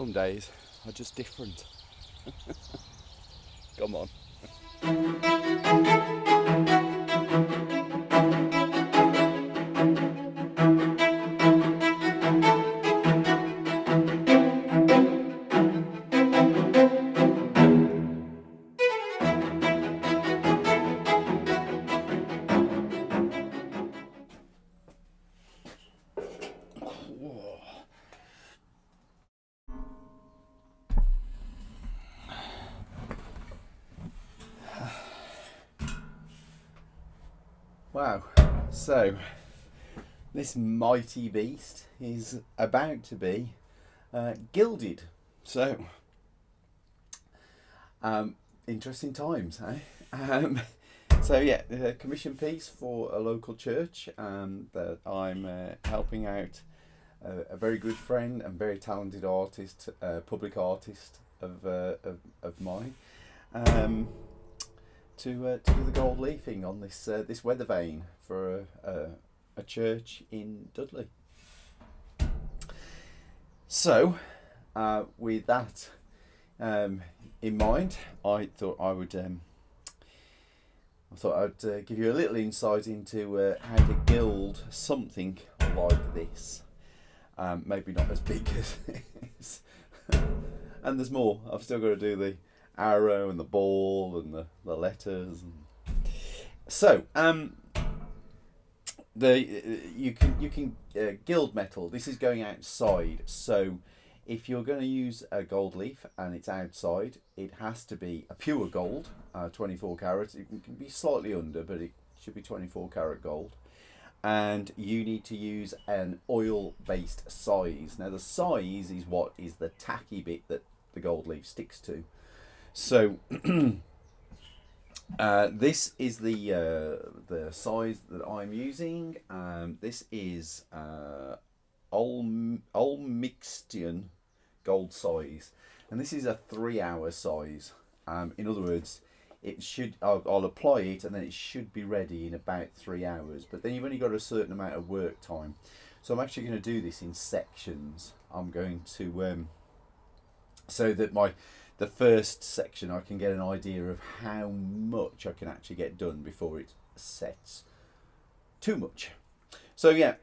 Some days are just different. Come on. Wow, so this mighty beast is about to be gilded. So, interesting times, eh? So yeah, a commission piece for a local church that I'm helping out a very good friend and very talented artist, public artist of mine. To do the gold leafing on this weather vane for a church in Dudley. So, with that in mind, I thought I'd give you a little insight into how to gild something like this. Maybe not as big as this, and there's more. I've still got to do the arrow and the ball and the letters. So you can gild metal. This is going outside, so if you're going to use a gold leaf and it's outside, it has to be a pure gold, 24 carats. It can be slightly under, but it should be 24 carat gold. And you need to use an oil-based size. Now the size is what is the tacky bit that the gold leaf sticks to. So this is the size that I'm using. This is Olmixtian gold size, and this is a 3-hour size. In other words, it should I'll apply it and then it should be ready in about 3 hours. But then you've only got a certain amount of work time, so I'm actually going to do this in sections. I'm going to so that the first section I can get an idea of how much I can actually get done before it sets too much. So yeah,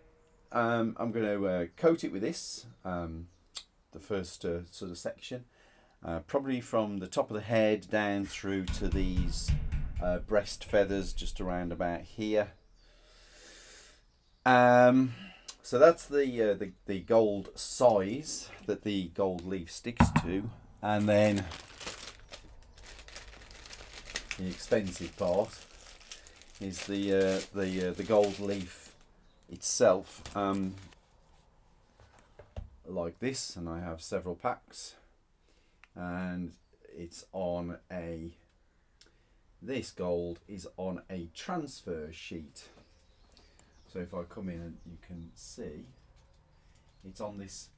I'm going to coat it with this, the first sort of section, probably from the top of the head down through to these breast feathers just around about here. So that's the gold size that the gold leaf sticks to. And then the expensive part is the gold leaf itself, like this, and I have several packs, and it's on this gold is on a transfer sheet. So if I come in and you can see, it's on this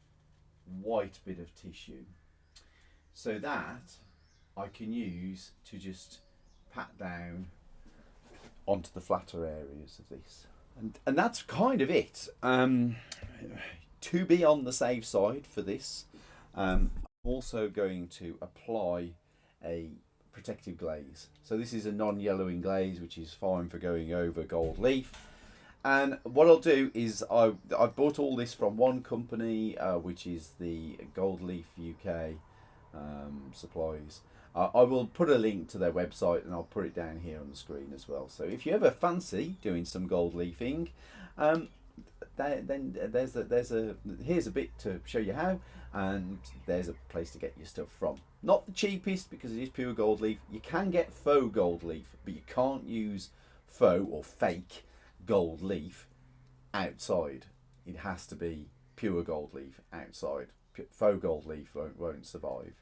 white bit of tissue. So that I can use to just pat down onto the flatter areas of this. And that's kind of it. To be on the safe side for this, I'm also going to apply a protective glaze. So this is a non-yellowing glaze, which is fine for going over gold leaf. And what I'll do is I've bought all this from one company, which is the Gold Leaf UK supplies. I will put a link to their website and I'll put it down here on the screen as well. So if you ever fancy doing some gold leafing, then here's a bit to show you how, and there's a place to get your stuff from. Not the cheapest because it is pure gold leaf. You can get faux gold leaf, but you can't use faux or fake gold leaf outside. It has to be pure gold leaf outside. Faux gold leaf won't survive.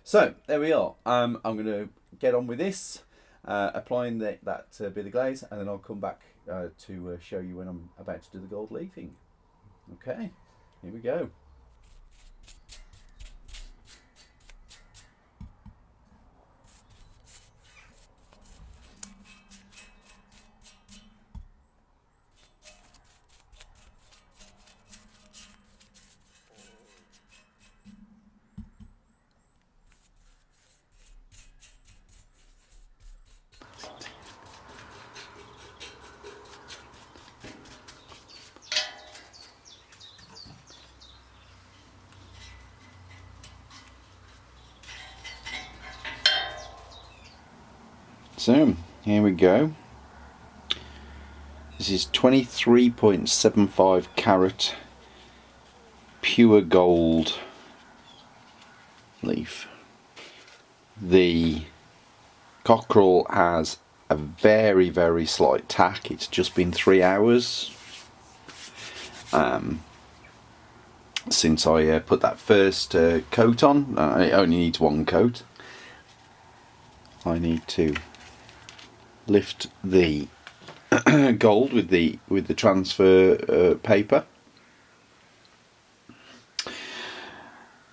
So there we are. I'm going to get on with this, applying that bit of glaze, and then I'll come back to show you when I'm about to do the gold leafing. Okay, here we go. So here we go. This is 23.75 carat pure gold leaf. The cockerel has a very, very slight tack. It's just been 3 hours since I put that first coat on. It only needs one coat. I need to lift the gold with the transfer paper.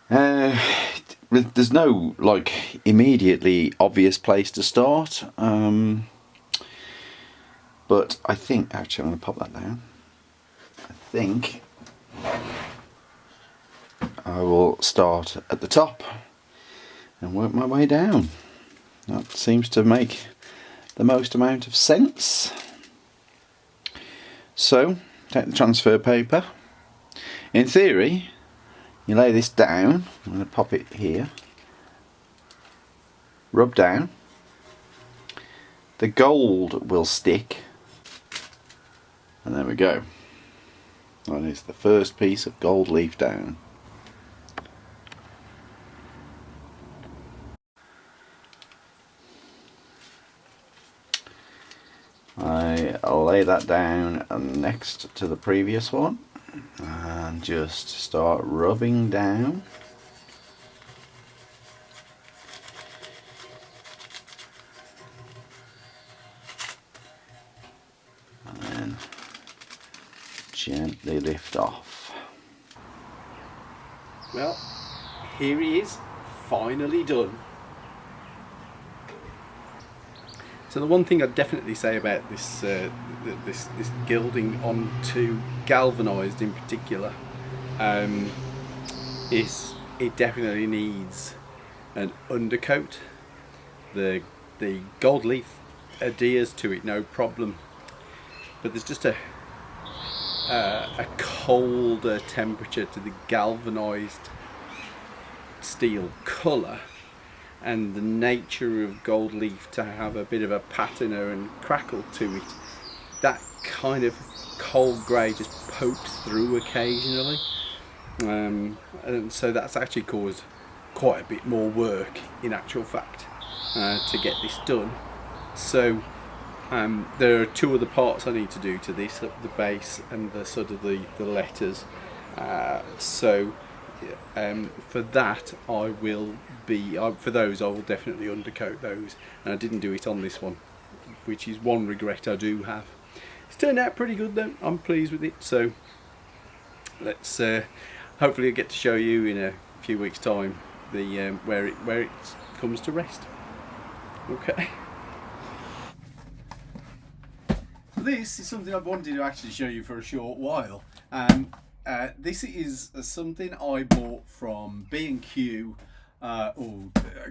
There's no like immediately obvious place to start, but I think actually I'm going to pop that down. I think I will start at the top and work my way down. That seems to make the most amount of sense. So, take the transfer paper. In theory, you lay this down. I'm going to pop it here. Rub down. The gold will stick. And there we go. That is the first piece of gold leaf down. I'll lay that down next to the previous one and just start rubbing down. And then gently lift off. Well, here he is, finally done. So the one thing I'd definitely say about this this gilding onto galvanised in particular is it definitely needs an undercoat. The gold leaf adheres to it no problem, but there's just a colder temperature to the galvanised steel colour, and the nature of gold leaf to have a bit of a patina and crackle to it. That kind of cold grey just pokes through occasionally, and so that's actually caused quite a bit more work in actual fact to get this done. So there are two other parts I need to do to this, the base and the sort of the letters. For that I will for those I will definitely undercoat those, and I didn't do it on this one, which is one regret I do have. It's turned out pretty good though, I'm pleased with it, so let's hopefully I'll get to show you in a few weeks time the where it comes to rest. Okay. This is something I've wanted to actually show you for a short while. This is something I bought from B&Q a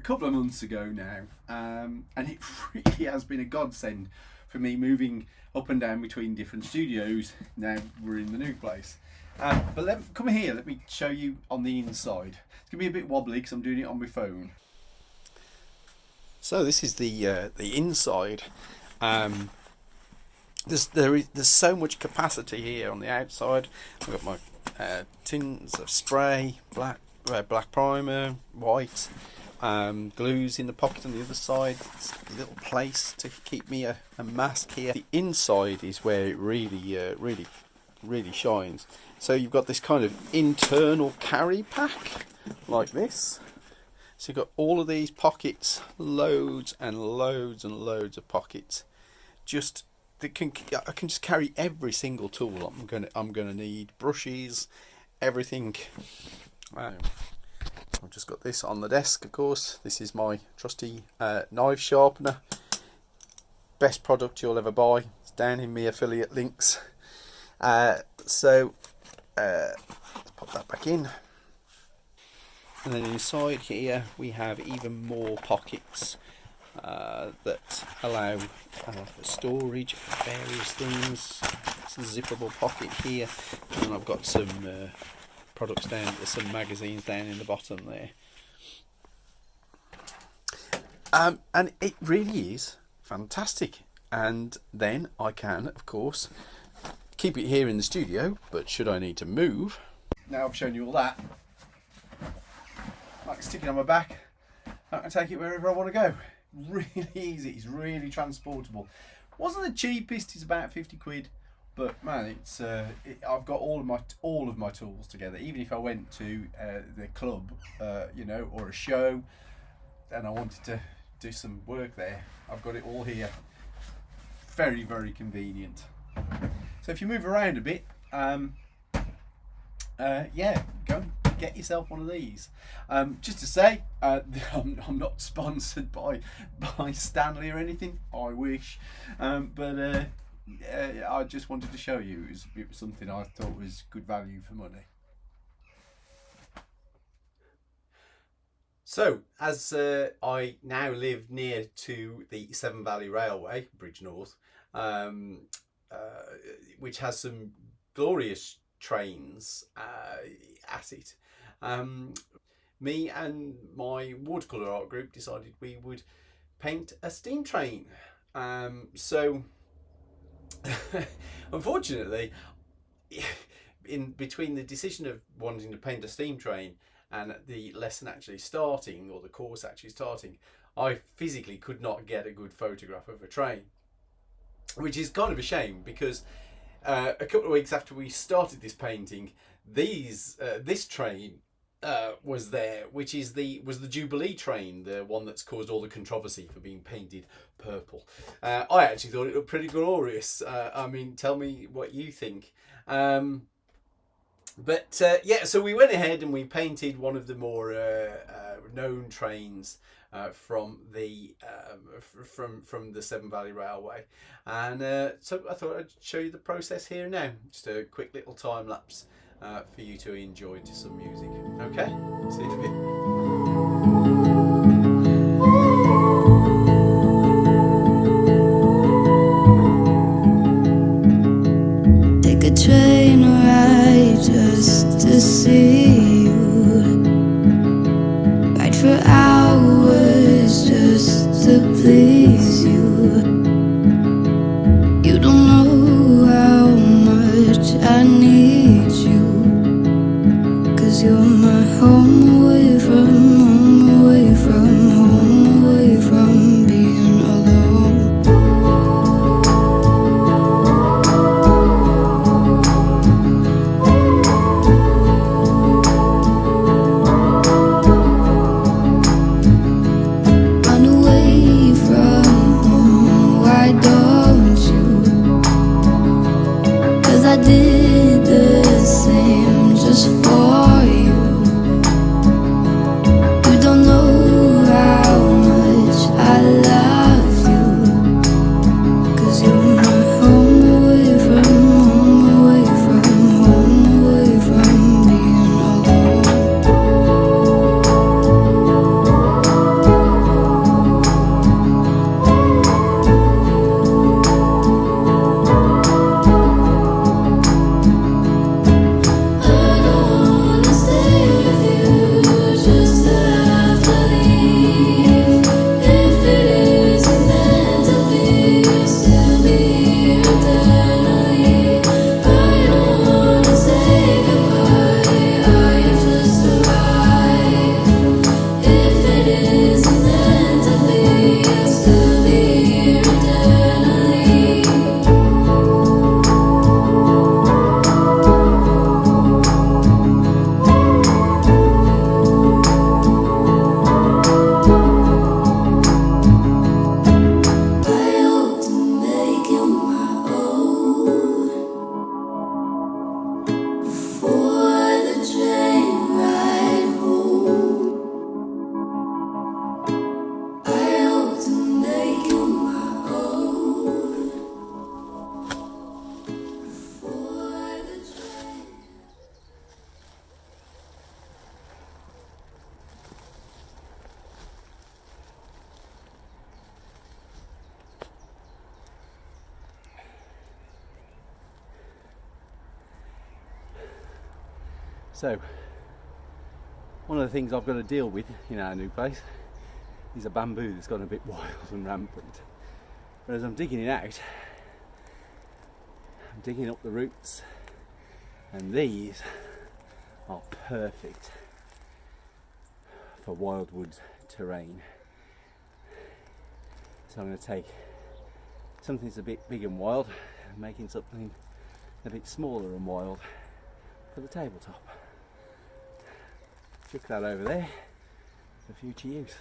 couple of months ago now, and it really has been a godsend for me moving up and down between different studios now we're in the new place. But come here, let me show you on the inside. It's going to be a bit wobbly because I'm doing it on my phone. So this is the inside. There's so much capacity here on the outside. I've got my tins of spray, black primer, white, glues in the pocket on the other side. It's a little place to keep me a mask here. The inside is where it really shines. So you've got this kind of internal carry pack like this. So you've got all of these pockets, loads and loads and loads of pockets. I can just carry every single tool I'm gonna need, brushes, everything. I've just got this on the desk, of course. This is my trusty knife sharpener. Best product you'll ever buy. It's down in my affiliate links. Let's pop that back in. And then inside here we have even more pockets that allow for storage of various things. It's a zippable pocket here, and I've got some products down, some magazines down in the bottom there. And it really is fantastic. And then I can, of course, keep it here in the studio, but should I need to move, now I've shown you all that, I can stick it on my back, I can take it wherever I want to go. Really easy, it's really transportable. Wasn't the cheapest, it's about 50 quid, but man, it's I've got all of my tools together. Even if I went to the club, you know, or a show, and I wanted to do some work there, I've got it all here. Very, very convenient. So if you move around a bit, yeah, go and get yourself one of these. Just to say, I'm not sponsored by Stanley or anything. I wish, but I just wanted to show you. It was something I thought was good value for money. So, as I now live near to the Severn Valley Railway, Bridgnorth, which has some glorious trains at it, me and my watercolour art group decided we would paint a steam train. So, unfortunately, in between the decision of wanting to paint a steam train and the lesson actually starting, or the course actually starting, I physically could not get a good photograph of a train, which is kind of a shame, because a couple of weeks after we started this painting, this train was there, which was the Jubilee train, the one that's caused all the controversy for being painted purple. I actually thought it looked pretty glorious. I mean, tell me what you think. But yeah, so we went ahead and we painted one of the more known trains from the Severn Valley Railway, and so I thought I'd show you the process here now. Just a quick little time lapse for you to enjoy to some music. Okay, see you in a bit. Take a train ride just to see you, ride for hours just to please you. You don't know how much I need you, 'cause you're my home away from home, away from home, away from being alone. Run away from home, why don't you? 'Cause I did the same just for you. You don't know how much I love you, 'cause you're my home away from home, away from home, away from being alone. I don't wanna stay with you just to have to leave. If it isn't meant to be, you'll still be here eternally. I don't wanna say goodbye, I just arrived. If it isn't meant to be, you'll still be here eternally. I hope to make you my own before the train ride home. I hope to make you my own before the train. So, one of the things I've got to deal with in our new place is a bamboo that's gone a bit wild and rampant. But as I'm digging it out, I'm digging up the roots, and these are perfect for wildwood terrain. So I'm going to take something that's a bit big and wild and making something a bit smaller and wild for the tabletop. Chuck that over there for future use.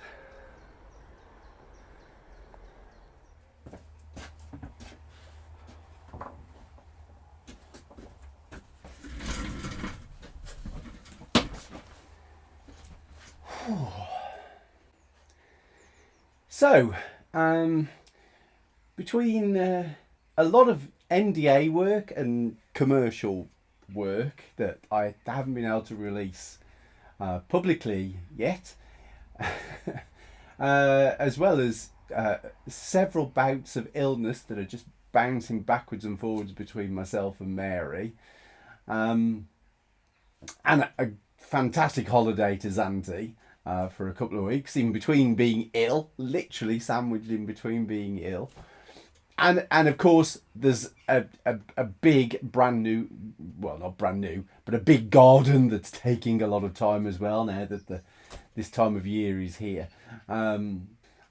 So, between a lot of NDA work and commercial work that I haven't been able to release publicly yet, as well as several bouts of illness that are just bouncing backwards and forwards between myself and Mary, and a fantastic holiday to Zante for a couple of weeks, in between being ill, literally sandwiched in between being ill. And of course, there's a big brand new, well, not brand new, but a big garden that's taking a lot of time as well now that this time of year is here. I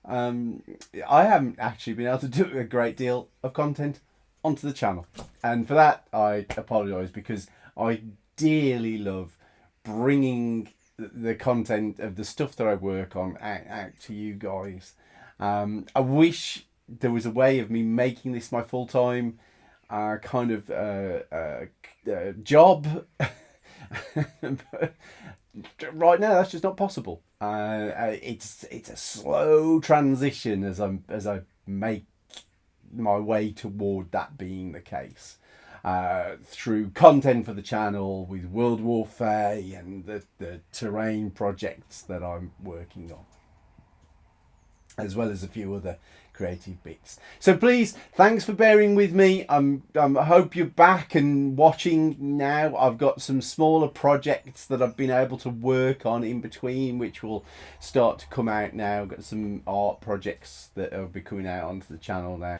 haven't actually been able to do a great deal of content onto the channel. And for that, I apologise, because I dearly love bringing the content of the stuff that I work on out to you guys. I wish there was a way of me making this my full-time kind of job. But right now that's just not possible. It's a slow transition as I make my way toward that being the case. Through content for the channel with World Warfare and the terrain projects that I'm working on, as well as a few other creative bits. So please, thanks for bearing with me. I hope you're back and watching now. I've got some smaller projects that I've been able to work on in between, which will start to come out now. I've got some art projects that will be coming out onto the channel now.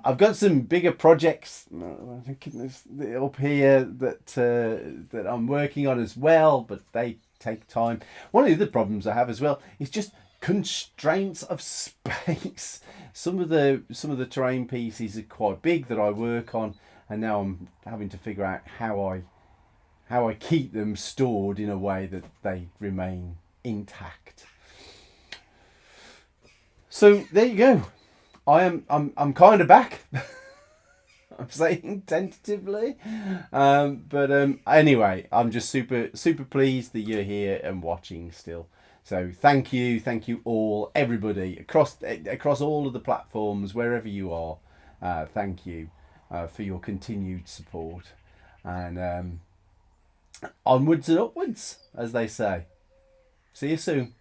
I've got some bigger projects up here that I'm working on as well, but they take time. One of the other problems I have as well is just constraints of space. Some of the terrain pieces are quite big that I work on, and now I'm having to figure out how I keep them stored in a way that they remain intact. So there you go. I'm kind of back. I'm saying tentatively, but anyway, I'm just super pleased that you're here and watching still. So thank you all, everybody across all of the platforms, wherever you are. Thank you for your continued support, and onwards and upwards, as they say. See you soon.